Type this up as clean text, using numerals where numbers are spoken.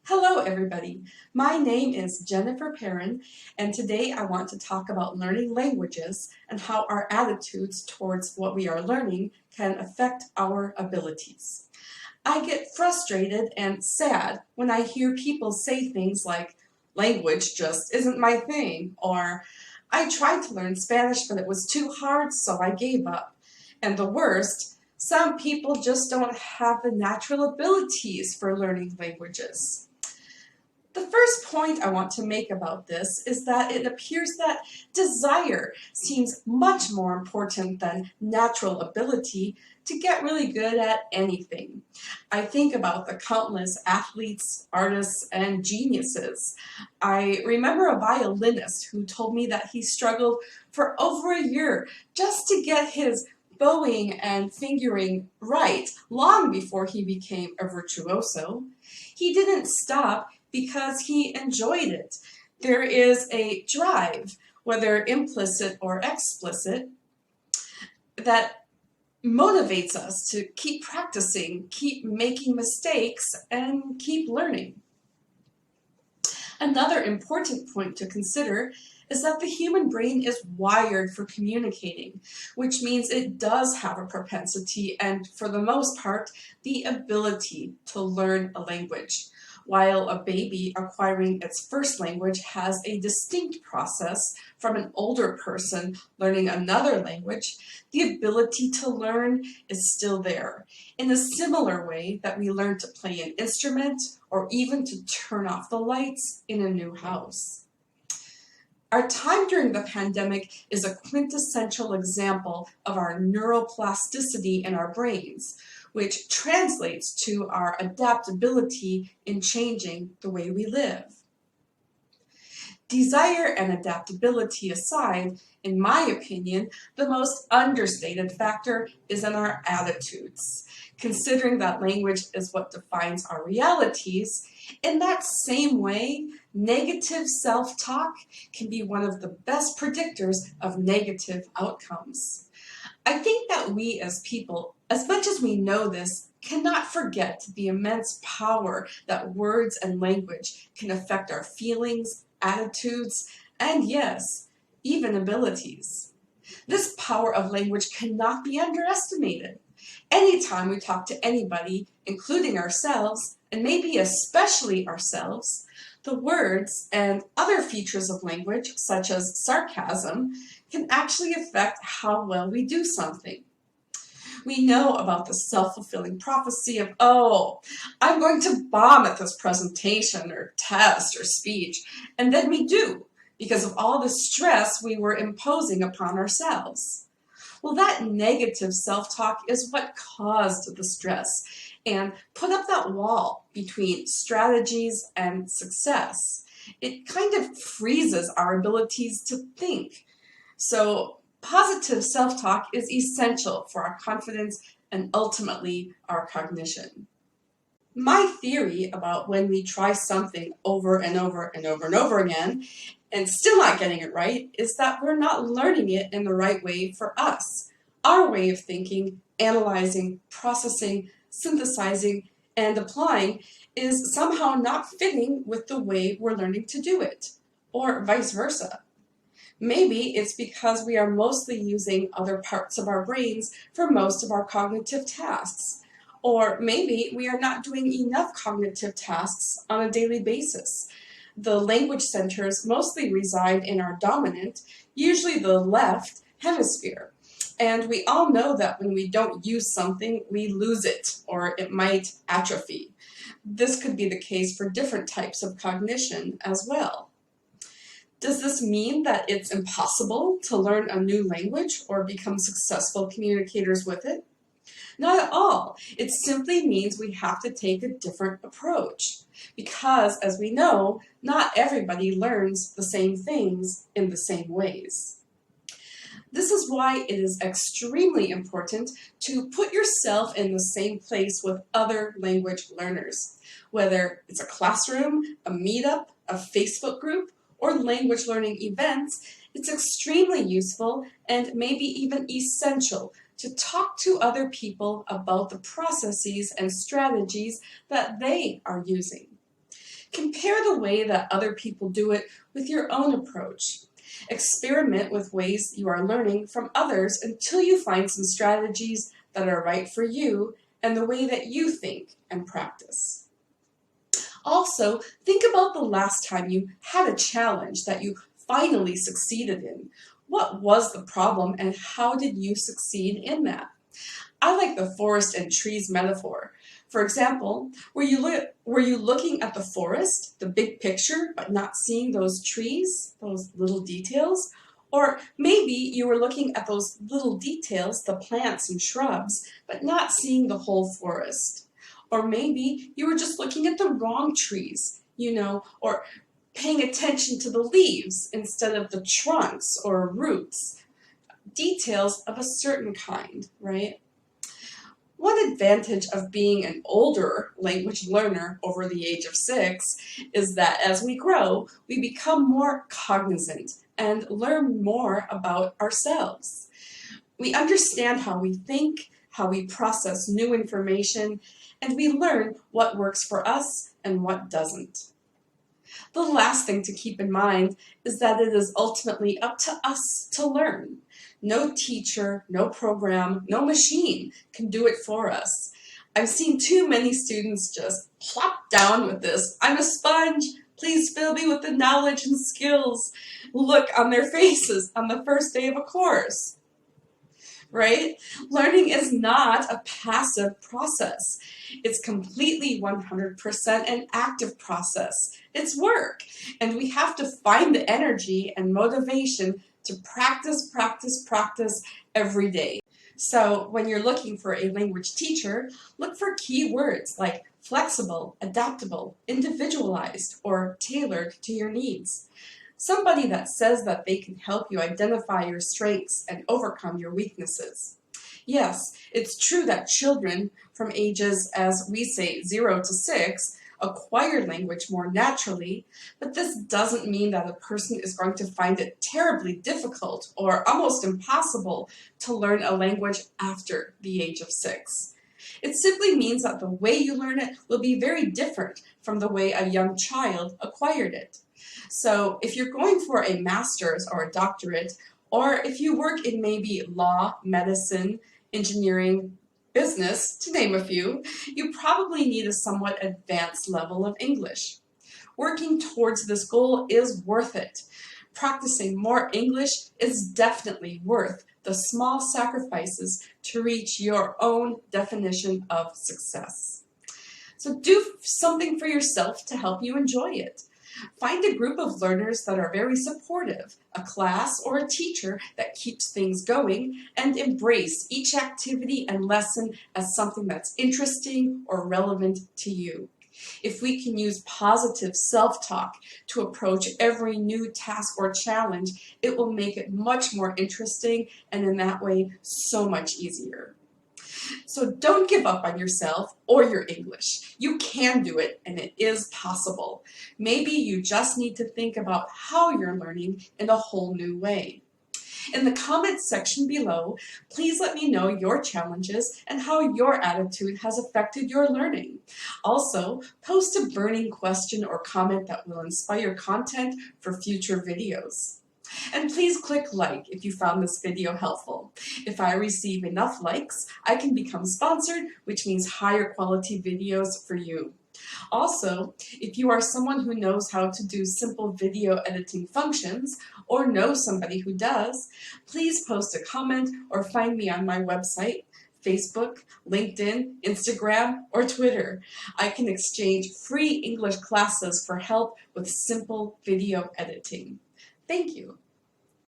Hello everybody, my name is Jennifer Perrin and today I want to talk about learning languages and how our attitudes towards what we are learning can affect our abilities. I get frustrated and sad when I hear people say things like, language just isn't my thing, or I tried to learn Spanish but it was too hard so I gave up. And the worst, some people just don't have the natural abilities for learning languages. The first point I want to make about this is that it appears that desire seems much more important than natural ability to get really good at anything. I think about the countless athletes, artists, and geniuses. I remember a violinist who told me that he struggled for over a year just to get his bowing and fingering right long before he became a virtuoso. He didn't stop because he enjoyed it. There is a drive, whether implicit or explicit, that motivates us to keep practicing, keep making mistakes, and keep learning. Another important point to consider is that the human brain is wired for communicating, which means it does have a propensity and, for the most part, the ability to learn a language. While a baby acquiring its first language has a distinct process from an older person learning another language, the ability to learn is still there, in a similar way that we learn to play an instrument or even to turn off the lights in a new house. Our time during the pandemic is a quintessential example of our neuroplasticity in our brains, which translates to our adaptability in changing the way we live. Desire and adaptability aside, in my opinion, the most understated factor is in our attitudes. Considering that language is what defines our realities, in that same way, negative self-talk can be one of the best predictors of negative outcomes. I think that we as people, as much as we know this, cannot forget the immense power that words and language can affect our feelings, attitudes, and yes, even abilities. This power of language cannot be underestimated. Anytime we talk to anybody, including ourselves, and maybe especially ourselves, the words and other features of language, such as sarcasm, can actually affect how well we do something. We know about the self-fulfilling prophecy of, oh, I'm going to bomb at this presentation or test or speech, and then we do, because of all the stress we were imposing upon ourselves. Well, that negative self-talk is what caused the stress and put up that wall between strategies and success. It kind of freezes our abilities to think. So positive self-talk is essential for our confidence and ultimately our cognition. My theory about when we try something over and over and over and over again and still not getting it right is that we're not learning it in the right way for us. Our way of thinking, analyzing, processing, synthesizing, and applying is somehow not fitting with the way we're learning to do it, or vice versa. Maybe it's because we are mostly using other parts of our brains for most of our cognitive tasks. Or maybe we are not doing enough cognitive tasks on a daily basis. The language centers mostly reside in our dominant, usually the left hemisphere. And we all know that when we don't use something, we lose it, or it might atrophy. This could be the case for different types of cognition as well. Does this mean that it's impossible to learn a new language or become successful communicators with it? Not at all. It simply means we have to take a different approach because, as we know, not everybody learns the same things in the same ways. This is why it is extremely important to put yourself in the same place with other language learners, whether it's a classroom, a meetup, a Facebook group, or language learning events. It's extremely useful and maybe even essential to talk to other people about the processes and strategies that they are using. Compare the way that other people do it with your own approach. Experiment with ways you are learning from others until you find some strategies that are right for you and the way that you think and practice. Also, think about the last time you had a challenge that you finally succeeded in. What was the problem and how did you succeed in that? I like the forest and trees metaphor. For example, were you looking at the forest, the big picture, but not seeing those trees, those little details? Or maybe you were looking at those little details, the plants and shrubs, but not seeing the whole forest. Or maybe you were just looking at the wrong trees, or paying attention to the leaves instead of the trunks or roots. Details of a certain kind, right? One advantage of being an older language learner over the age of 6 is that as we grow, we become more cognizant and learn more about ourselves. We understand how we think, how we process new information, and we learn what works for us and what doesn't. The last thing to keep in mind is that it is ultimately up to us to learn. No teacher, no program, no machine can do it for us. I've seen too many students just plop down with this, "I'm a sponge, please fill me with the knowledge and skills," look on their faces on the first day of a course. Right? Learning is not a passive process. It's completely 100% an active process. It's work, and we have to find the energy and motivation to practice, practice, practice every day. So when you're looking for a language teacher, look for key words like flexible, adaptable, individualized, or tailored to your needs. Somebody that says that they can help you identify your strengths and overcome your weaknesses. Yes, it's true that children from ages, as we say, 0 to 6, acquire language more naturally, but this doesn't mean that a person is going to find it terribly difficult or almost impossible to learn a language after the age of 6. It simply means that the way you learn it will be very different from the way a young child acquired it. So if you're going for a master's or a doctorate, or if you work in maybe law, medicine, engineering, business, to name a few, you probably need a somewhat advanced level of English. Working towards this goal is worth it. Practicing more English is definitely worth the small sacrifices to reach your own definition of success. So do something for yourself to help you enjoy it. Find a group of learners that are very supportive, a class or a teacher that keeps things going, and embrace each activity and lesson as something that's interesting or relevant to you. If we can use positive self-talk to approach every new task or challenge, it will make it much more interesting and in that way so much easier. So don't give up on yourself or your English. You can do it, and it is possible. Maybe you just need to think about how you're learning in a whole new way. In the comments section below, please let me know your challenges and how your attitude has affected your learning. Also, post a burning question or comment that will inspire content for future videos. And please click like if you found this video helpful. If I receive enough likes, I can become sponsored, which means higher quality videos for you. Also, if you are someone who knows how to do simple video editing functions, or know somebody who does, please post a comment or find me on my website, Facebook, LinkedIn, Instagram, or Twitter. I can exchange free English classes for help with simple video editing. Thank you.